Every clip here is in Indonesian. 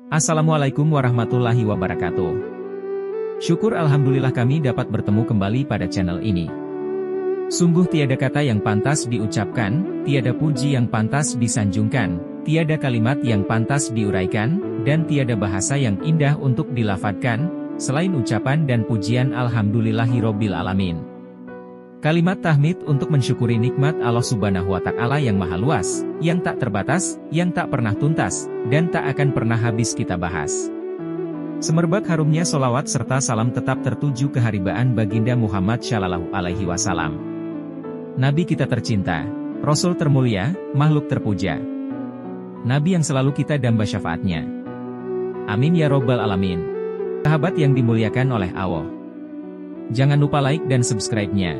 Assalamualaikum warahmatullahi wabarakatuh. Syukur alhamdulillah kami dapat bertemu kembali pada channel ini. Sungguh tiada kata yang pantas diucapkan, tiada puji yang pantas disanjungkan, tiada kalimat yang pantas diuraikan, dan tiada bahasa yang indah untuk dilafadzkan, selain ucapan dan pujian alhamdulillahirobbil alamin. Kalimat tahmid untuk mensyukuri nikmat Allah Subhanahu wa Ta'ala yang maha luas, yang tak terbatas, yang tak pernah tuntas, dan tak akan pernah habis kita bahas. Semerbak harumnya solawat serta salam tetap tertuju keharibaan baginda Muhammad Shallallahu Alaihi Wasallam. Nabi kita tercinta, Rasul termulia, makhluk terpuja. Nabi yang selalu kita damba syafaatnya. Amin ya robbal alamin. Sahabat yang dimuliakan oleh Allah, jangan lupa like dan subscribe-nya.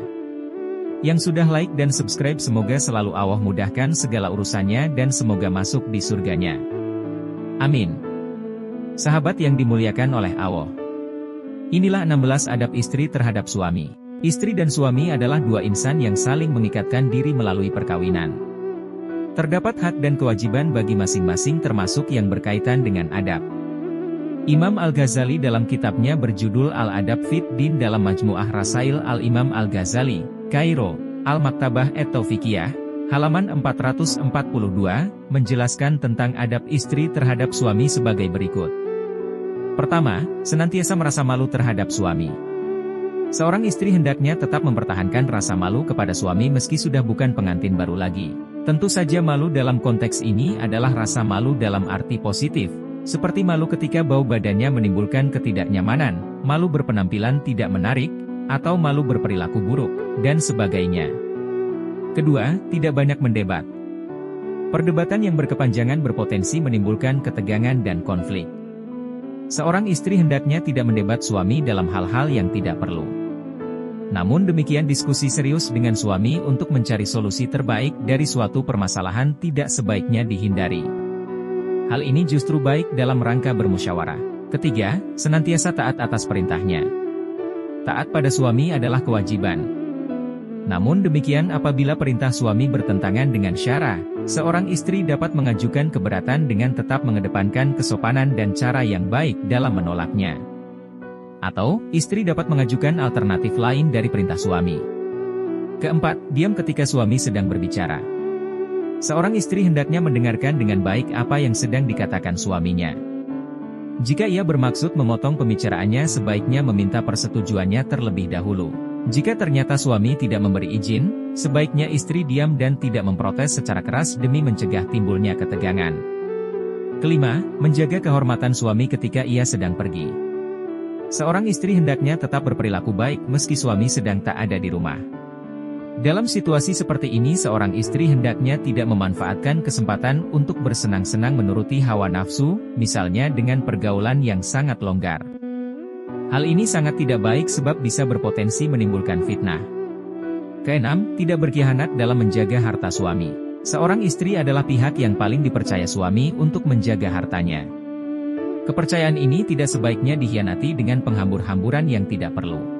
Yang sudah like dan subscribe semoga selalu Allah mudahkan segala urusannya dan semoga masuk di surganya. Amin. Sahabat yang dimuliakan oleh Allah, inilah 16 adab istri terhadap suami. Istri dan suami adalah dua insan yang saling mengikatkan diri melalui perkawinan. Terdapat hak dan kewajiban bagi masing-masing termasuk yang berkaitan dengan adab. Imam Al-Ghazali dalam kitabnya berjudul Al-Adab Fid Din dalam Majmu'ah Rasail Al-Imam Al-Ghazali, Kairo, Al-Maktabah et-Taufikiyah, halaman 442, menjelaskan tentang adab istri terhadap suami sebagai berikut. Pertama, senantiasa merasa malu terhadap suami. Seorang istri hendaknya tetap mempertahankan rasa malu kepada suami meski sudah bukan pengantin baru lagi. Tentu saja malu dalam konteks ini adalah rasa malu dalam arti positif, seperti malu ketika bau badannya menimbulkan ketidaknyamanan, malu berpenampilan tidak menarik, atau malu berperilaku buruk, dan sebagainya. Kedua, tidak banyak mendebat. Perdebatan yang berkepanjangan berpotensi menimbulkan ketegangan dan konflik. Seorang istri hendaknya tidak mendebat suami dalam hal-hal yang tidak perlu. Namun demikian diskusi serius dengan suami untuk mencari solusi terbaik dari suatu permasalahan tidak sebaiknya dihindari. Hal ini justru baik dalam rangka bermusyawarah. Ketiga, senantiasa taat atas perintahnya. Taat pada suami adalah kewajiban. Namun demikian apabila perintah suami bertentangan dengan syara, seorang istri dapat mengajukan keberatan dengan tetap mengedepankan kesopanan dan cara yang baik dalam menolaknya. Atau, istri dapat mengajukan alternatif lain dari perintah suami. Keempat, diam ketika suami sedang berbicara. Seorang istri hendaknya mendengarkan dengan baik apa yang sedang dikatakan suaminya. Jika ia bermaksud memotong pembicaraannya sebaiknya meminta persetujuannya terlebih dahulu. Jika ternyata suami tidak memberi izin, sebaiknya istri diam dan tidak memprotes secara keras demi mencegah timbulnya ketegangan. Kelima, menjaga kehormatan suami ketika ia sedang pergi. Seorang istri hendaknya tetap berperilaku baik meski suami sedang tak ada di rumah. Dalam situasi seperti ini seorang istri hendaknya tidak memanfaatkan kesempatan untuk bersenang-senang menuruti hawa nafsu, misalnya dengan pergaulan yang sangat longgar. Hal ini sangat tidak baik sebab bisa berpotensi menimbulkan fitnah. Keenam, tidak berkhianat dalam menjaga harta suami. Seorang istri adalah pihak yang paling dipercaya suami untuk menjaga hartanya. Kepercayaan ini tidak sebaiknya dikhianati dengan penghambur-hamburan yang tidak perlu.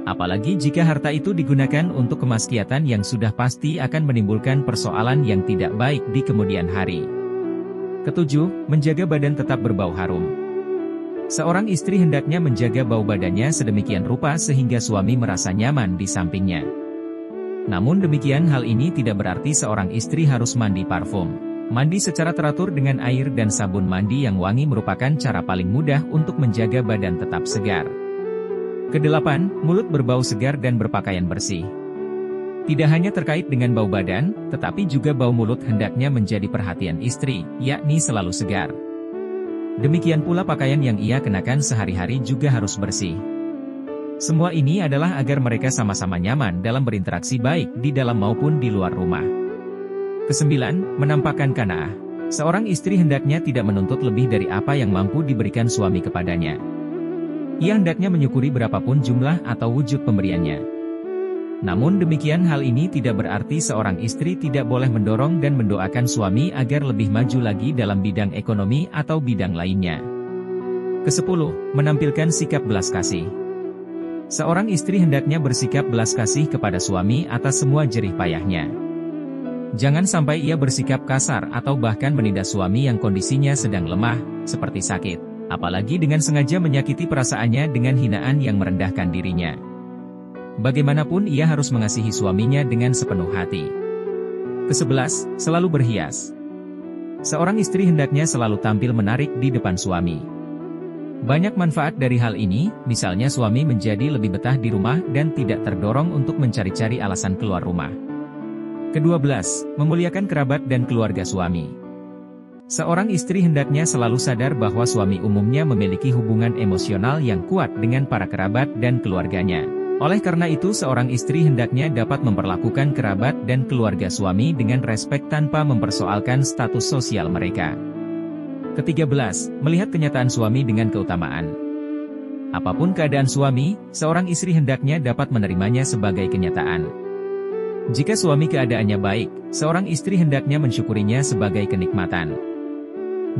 Apalagi jika harta itu digunakan untuk kemaksiatan yang sudah pasti akan menimbulkan persoalan yang tidak baik di kemudian hari. Ketujuh, menjaga badan tetap berbau harum. Seorang istri hendaknya menjaga bau badannya sedemikian rupa sehingga suami merasa nyaman di sampingnya. Namun demikian hal ini tidak berarti seorang istri harus mandi parfum. Mandi secara teratur dengan air dan sabun mandi yang wangi merupakan cara paling mudah untuk menjaga badan tetap segar. Kedelapan, mulut berbau segar dan berpakaian bersih. Tidak hanya terkait dengan bau badan, tetapi juga bau mulut hendaknya menjadi perhatian istri, yakni selalu segar. Demikian pula pakaian yang ia kenakan sehari-hari juga harus bersih. Semua ini adalah agar mereka sama-sama nyaman dalam berinteraksi baik di dalam maupun di luar rumah. Kesembilan, menampakkan qanaah. Seorang istri hendaknya tidak menuntut lebih dari apa yang mampu diberikan suami kepadanya. Ia hendaknya menyukuri berapapun jumlah atau wujud pemberiannya. Namun demikian hal ini tidak berarti seorang istri tidak boleh mendorong dan mendoakan suami agar lebih maju lagi dalam bidang ekonomi atau bidang lainnya. Kesepuluh, menampilkan sikap belas kasih. Seorang istri hendaknya bersikap belas kasih kepada suami atas semua jerih payahnya. Jangan sampai ia bersikap kasar atau bahkan menindas suami yang kondisinya sedang lemah, seperti sakit. Apalagi dengan sengaja menyakiti perasaannya dengan hinaan yang merendahkan dirinya. Bagaimanapun ia harus mengasihi suaminya dengan sepenuh hati. Ke-11, selalu berhias. Seorang istri hendaknya selalu tampil menarik di depan suami. Banyak manfaat dari hal ini, misalnya suami menjadi lebih betah di rumah dan tidak terdorong untuk mencari-cari alasan keluar rumah. Ke-12, memuliakan kerabat dan keluarga suami. Seorang istri hendaknya selalu sadar bahwa suami umumnya memiliki hubungan emosional yang kuat dengan para kerabat dan keluarganya. Oleh karena itu seorang istri hendaknya dapat memperlakukan kerabat dan keluarga suami dengan respek tanpa mempersoalkan status sosial mereka. Ke-13, melihat kenyataan suami dengan keutamaan. Apapun keadaan suami, seorang istri hendaknya dapat menerimanya sebagai kenyataan. Jika suami keadaannya baik, seorang istri hendaknya mensyukurinya sebagai kenikmatan.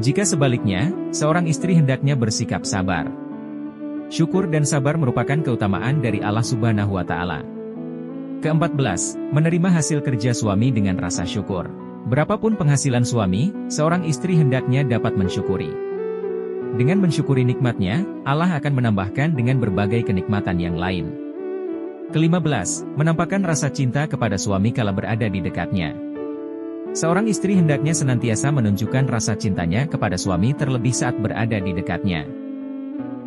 Jika sebaliknya, seorang istri hendaknya bersikap sabar. Syukur dan sabar merupakan keutamaan dari Allah Subhanahu wa Ta'ala. Ke-14, menerima hasil kerja suami dengan rasa syukur. Berapapun penghasilan suami, seorang istri hendaknya dapat mensyukuri. Dengan mensyukuri nikmatnya, Allah akan menambahkan dengan berbagai kenikmatan yang lain. Ke-15, menampakkan rasa cinta kepada suami kala berada di dekatnya. Seorang istri hendaknya senantiasa menunjukkan rasa cintanya kepada suami terlebih saat berada di dekatnya.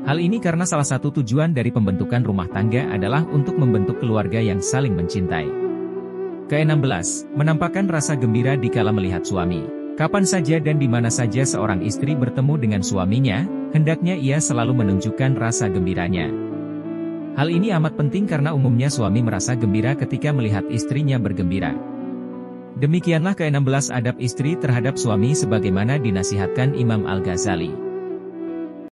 Hal ini karena salah satu tujuan dari pembentukan rumah tangga adalah untuk membentuk keluarga yang saling mencintai. Ke-16, menampakkan rasa gembira dikala melihat suami. Kapan saja dan di mana saja seorang istri bertemu dengan suaminya, hendaknya ia selalu menunjukkan rasa gembiranya. Hal ini amat penting karena umumnya suami merasa gembira ketika melihat istrinya bergembira. Demikianlah ke-16 adab istri terhadap suami sebagaimana dinasihatkan Imam Al-Ghazali.